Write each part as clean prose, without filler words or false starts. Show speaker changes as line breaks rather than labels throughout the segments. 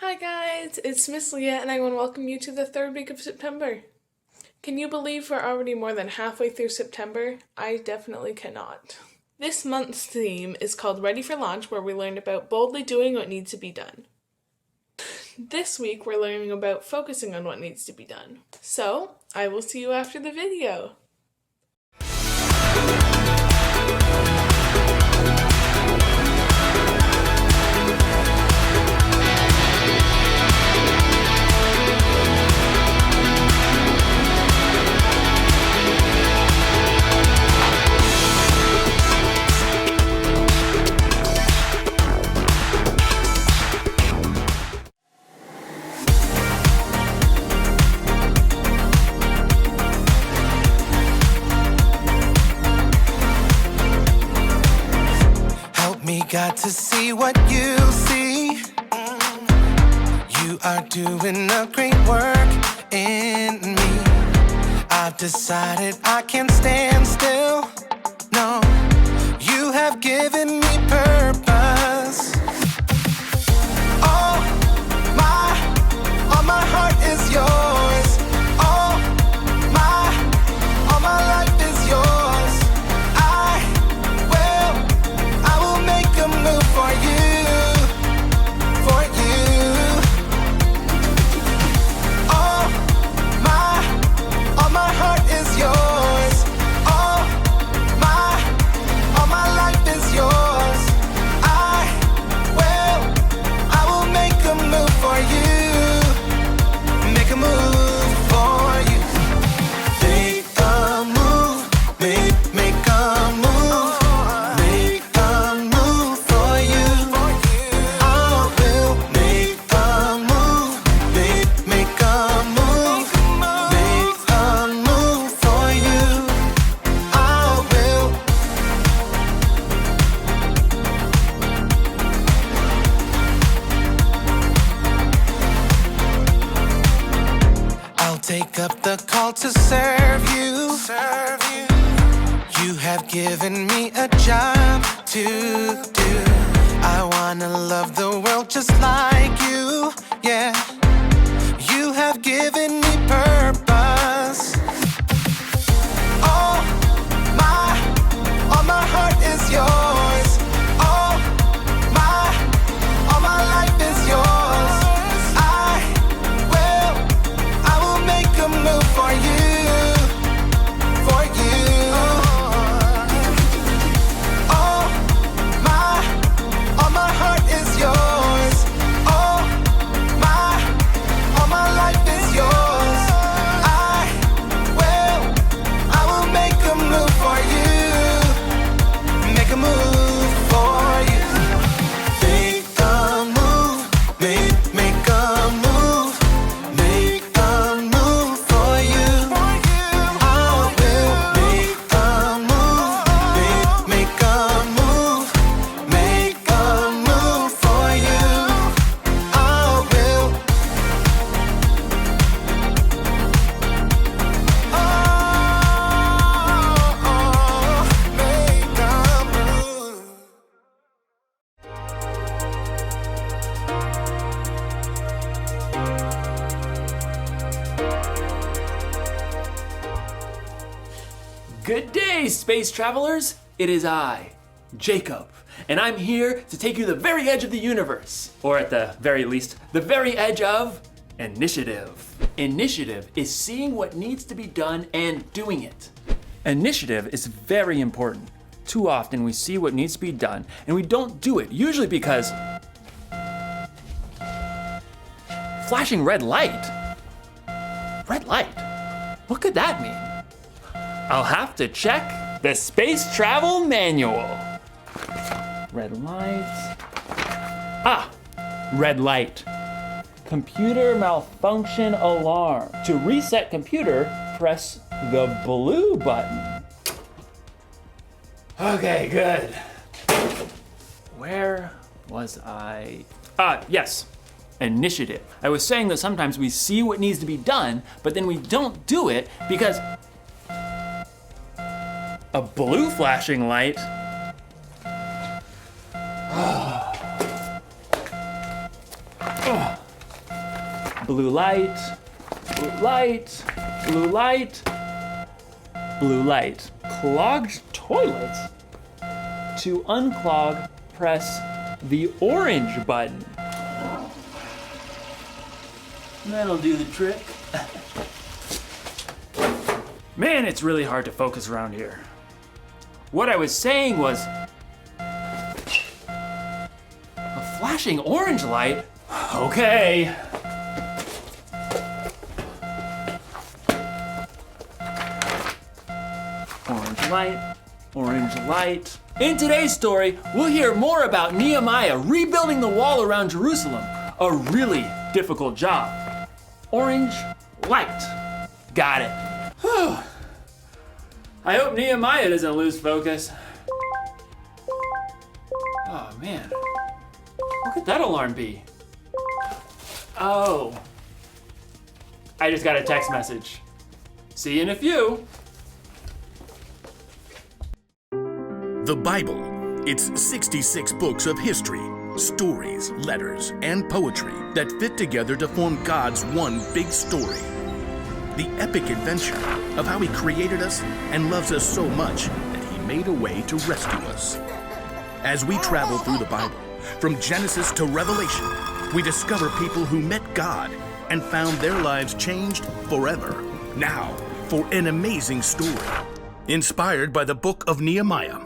Hi guys, it's Miss Leah and I want to welcome you to the third week of September. Can you believe we're already more than halfway through September? I definitely cannot. This month's theme is called Ready for Launch, where we learned about boldly doing what needs to be done. This week we're learning about focusing on what needs to be done. So, I will see you after the video.
Got to see what you see. You are doing a great work in me. I've decided I can't stand still. No, you have given me purpose. All my heart is yours. All my life is yours. I will make a move for you, for you. All my heart is yours. All my life is yours. I will make a move for you. Make a move for you. Make a move, make a move. Make a move for you. I will make a move, make a move. Make a move for you. I will. I'll take up the call to serve you. You have given me a job to do. I wanna love the world just like you. Yeah, you have given me purpose. All my heart is yours. All my life is yours. I will make a move for you, for you. All my heart is yours. All my life is yours. I will make a move for you. Make a move for you. Make a move, make a move. Make a move for you. I will make a move, make a move. Make a move for you. I will. Make a move.
Good day, space travelers! It is I, Jacob, and I'm here to take you to the very edge of the universe, or at the very least, the very edge of initiative. Initiative is seeing what needs to be done and doing it. Initiative is very important. Too often we see what needs to be done and we don't do it, usually because flashing red light. Red light? What could that mean? I'll have to check the Space Travel Manual. Red light. Ah, red light. Computer malfunction alarm. To reset computer, press the blue button. Okay, good. Where was I? Yes. Initiative. I was saying that sometimes we see what needs to be done, but then we don't do it because a blue flashing light. blue light, blue light, blue light, blue light. Clogged toilets. To unclog, press the orange button. That'll do the trick. Man, it's really hard to focus around here. What I was saying was, a flashing orange light? Okay. Orange light, orange light. In today's story, we'll hear more about Nehemiah rebuilding the wall around Jerusalem. A really difficult job. Orange light. Got it. Whew. I hope Nehemiah doesn't lose focus. Oh man, what could that alarm be? Oh, I just got a text message. See you in a few.
The Bible. It's 66 books of history, stories, letters, and poetry that fit together to form God's one big story. The epic adventure of how He created us and loves us so much that He made a way to rescue us. As we travel through the Bible, from Genesis to Revelation, we discover people who met God and found their lives changed forever. Now, for an amazing story, inspired by the book of Nehemiah,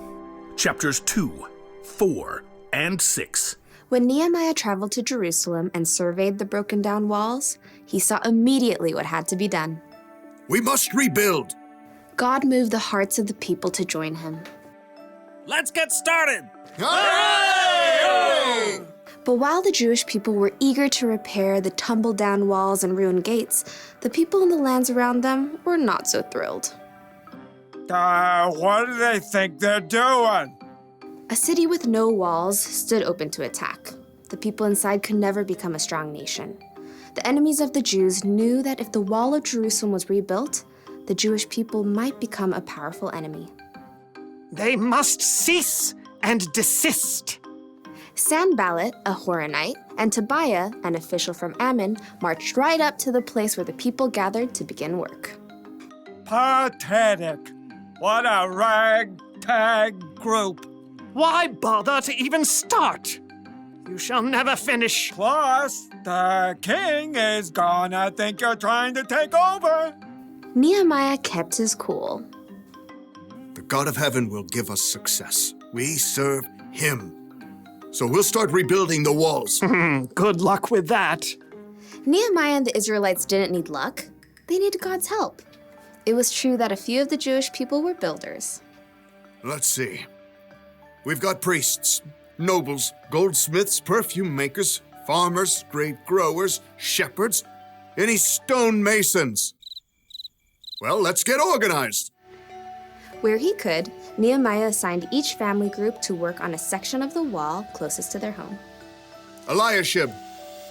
chapters 2, 4, and 6.
When Nehemiah traveled to Jerusalem and surveyed the broken down walls, he saw immediately what had to be done.
We must rebuild.
God moved the hearts of the people to join him.
Let's get started!
But while the Jewish people were eager to repair the tumbled down walls and ruined gates, the people in the lands around them were not so thrilled.
What do they think they're doing?
A city with no walls stood open to attack. The people inside could never become a strong nation. The enemies of the Jews knew that if the wall of Jerusalem was rebuilt, the Jewish people might become a powerful enemy.
They must cease and desist.
Sanballat, a Horonite, and Tobiah, an official from Ammon, marched right up to the place where the people gathered to begin work.
Pathetic. What a ragtag group. Why bother to even start? You shall never finish. Plus, the king is gonna think you're trying to take over.
Nehemiah kept his cool.
The God of heaven will give us success. We serve Him. So we'll start rebuilding the walls.
Good luck with that.
Nehemiah and the Israelites didn't need luck. They needed God's help. It was true that a few of the Jewish people were builders.
Let's see. We've got priests, nobles, goldsmiths, perfume makers, farmers, grape growers, shepherds, any stonemasons. Well, let's get organized.
Where he could, Nehemiah assigned each family group to work on a section of the wall closest to their home.
Eliashib,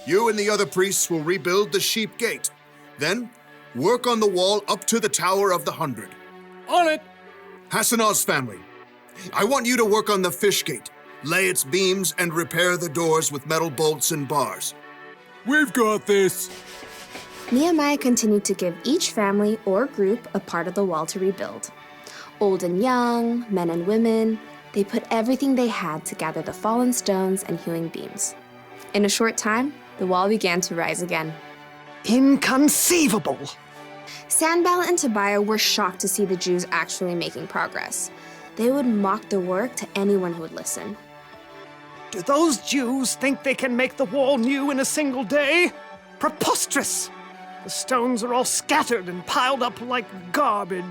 you and the other priests will rebuild the sheep gate. Then, work on the wall up to the Tower of the 100.
On it.
Hassanah's family, I want you to work on the fish gate, lay its beams, and repair the doors with metal bolts and bars.
We've got this.
Nehemiah continued to give each family or group a part of the wall to rebuild. Old and young, men and women, they put everything they had to gather the fallen stones and hewing beams. In a short time, the wall began to rise again.
Inconceivable.
Sanballat and Tobiah were shocked to see the Jews actually making progress. They would mock the work to anyone who would listen.
Do those Jews think they can make the wall new in a single day? Preposterous! The stones are all scattered and piled up like garbage.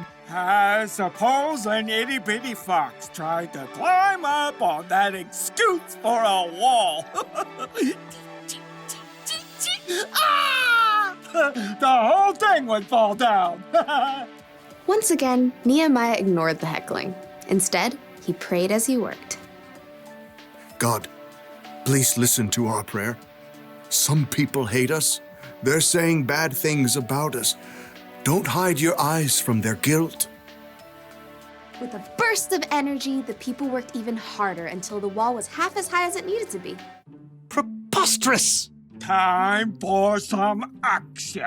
Suppose an itty-bitty fox tried to climb up on that excuse for a wall. Ah! The whole thing would fall down.
Once again, Nehemiah ignored the heckling. Instead, he prayed as he worked.
God, please listen to our prayer. Some people hate us. They're saying bad things about us. Don't hide your eyes from their guilt.
With a burst of energy, the people worked even harder until the wall was half as high as it needed to be.
Preposterous! Time for some action.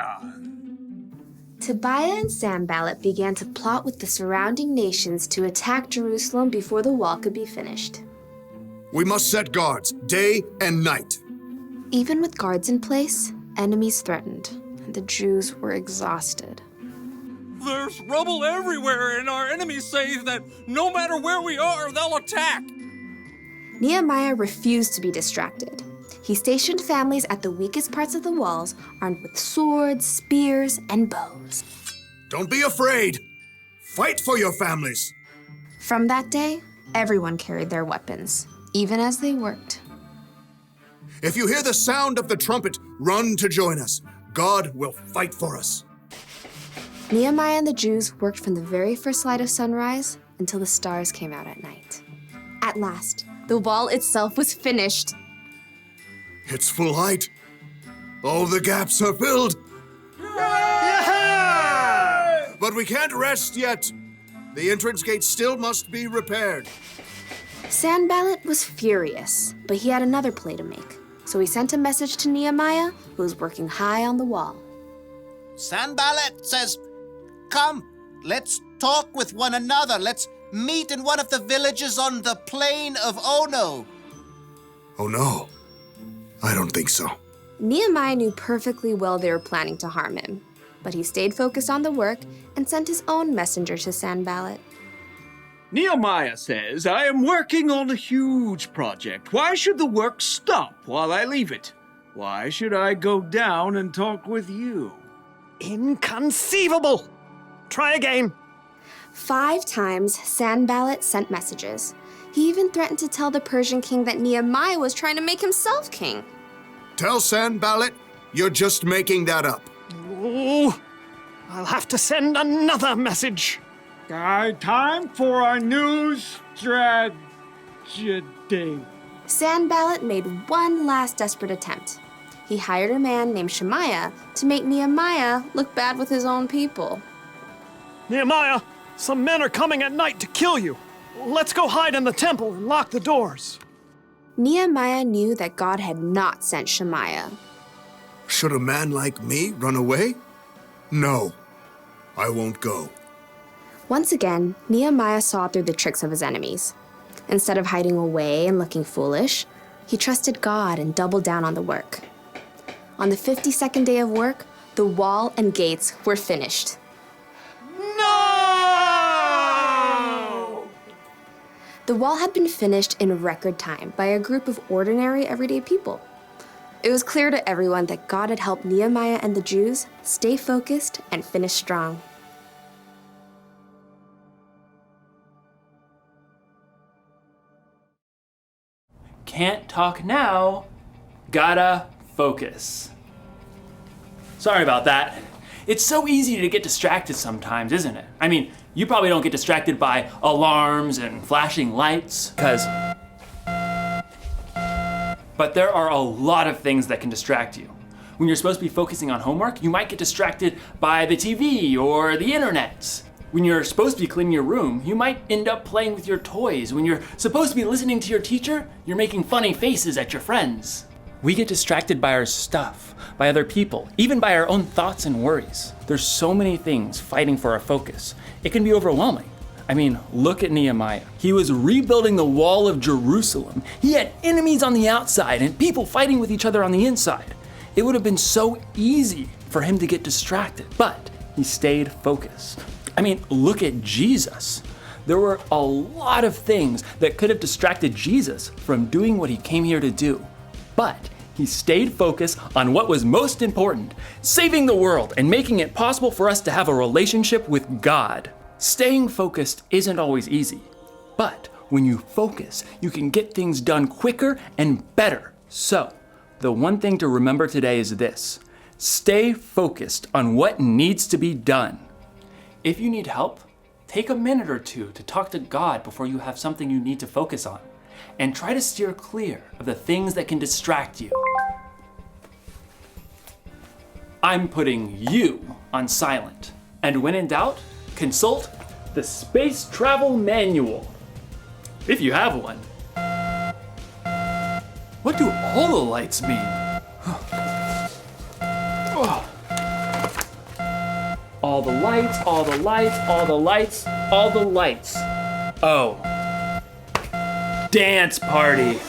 Tobiah and Sanballat began to plot with the surrounding nations to attack Jerusalem before the wall could be finished.
We must set guards day and night.
Even with guards in place, enemies threatened, and the Jews were exhausted.
There's rubble everywhere, and our enemies say that no matter where we are, they'll attack.
Nehemiah refused to be distracted. He stationed families at the weakest parts of the walls, armed with swords, spears, and bows.
Don't be afraid. Fight for your families.
From that day, everyone carried their weapons, even as they worked.
If you hear the sound of the trumpet, run to join us. God will fight for us.
Nehemiah and the Jews worked from the very first light of sunrise until the stars came out at night. At last, the wall itself was finished.
It's full height. All the gaps are filled. But we can't rest yet. The entrance gate still must be repaired.
Sanballat was furious, but he had another play to make. So he sent a message to Nehemiah, who was working high on the wall.
Sanballat says, "Come, let's talk with one another. Let's meet in one of the villages on the plain of Ono."
Oh no, I don't think so.
Nehemiah knew perfectly well they were planning to harm him, but he stayed focused on the work and sent his own messenger to Sanballat.
Nehemiah says, I am working on a huge project. Why should the work stop while I leave it? Why should I go down and talk with you?
Inconceivable! Try again.
5 times, Sanballat sent messages. He even threatened to tell the Persian king that Nehemiah was trying to make himself king.
Tell Sanballat you're just making that up.
Oh, I'll have to send another message.
Time for a new strategy.
Sanballat made one last desperate attempt. He hired a man named Shemaiah to make Nehemiah look bad with his own people.
Nehemiah, some men are coming at night to kill you. Let's go hide in the temple and lock the doors.
Nehemiah knew that God had not sent Shemaiah.
Should a man like me run away? No, I won't go.
Once again, Nehemiah saw through the tricks of his enemies. Instead of hiding away and looking foolish, he trusted God and doubled down on the work. On the 52nd day of work, the wall and gates were finished.
No!
The wall had been finished in record time by a group of ordinary, everyday people. It was clear to everyone that God had helped Nehemiah and the Jews stay focused and finish strong.
Can't talk now. Gotta focus. Sorry about that. It's so easy to get distracted sometimes, isn't it? I mean, you probably don't get distracted by alarms and flashing lights, but there are a lot of things that can distract you. When you're supposed to be focusing on homework, you might get distracted by the TV or the internet. When you're supposed to be cleaning your room, you might end up playing with your toys. When you're supposed to be listening to your teacher, you're making funny faces at your friends. We get distracted by our stuff, by other people, even by our own thoughts and worries. There's so many things fighting for our focus. It can be overwhelming. I mean, look at Nehemiah. He was rebuilding the wall of Jerusalem. He had enemies on the outside and people fighting with each other on the inside. It would have been so easy for him to get distracted, but he stayed focused. I mean, look at Jesus. There were a lot of things that could have distracted Jesus from doing what he came here to do. But he stayed focused on what was most important, saving the world and making it possible for us to have a relationship with God. Staying focused isn't always easy, but when you focus, you can get things done quicker and better. So, the one thing to remember today is this: stay focused on what needs to be done. If you need help, take a minute or two to talk to God before you have something you need to focus on, and try to steer clear of the things that can distract you. I'm putting you on silent, and when in doubt, consult the Space Travel Manual, if you have one. What do all the lights mean? All the lights, all the lights, all the lights, all the lights. Oh. Dance party.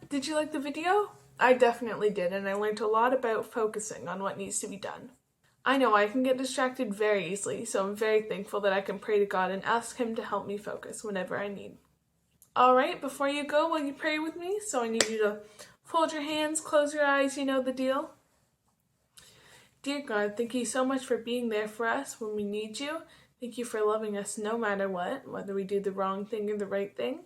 Did you like the video? I definitely did, and I learned a lot about focusing on what needs to be done. I know I can get distracted very easily, so I'm very thankful that I can pray to God and ask Him to help me focus whenever I need. Alright, before you go, will you pray with me? So I need you to fold your hands, close your eyes, you know the deal. Dear God, thank you so much for being there for us when we need you. Thank you for loving us no matter what, whether we do the wrong thing or the right thing.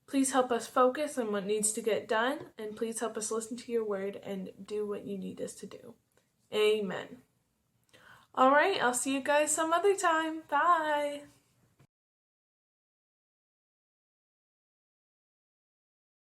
Please help us focus on what needs to get done, and please help us listen to your word and do what you need us to do. Amen. All right, I'll see you guys some other time. Bye.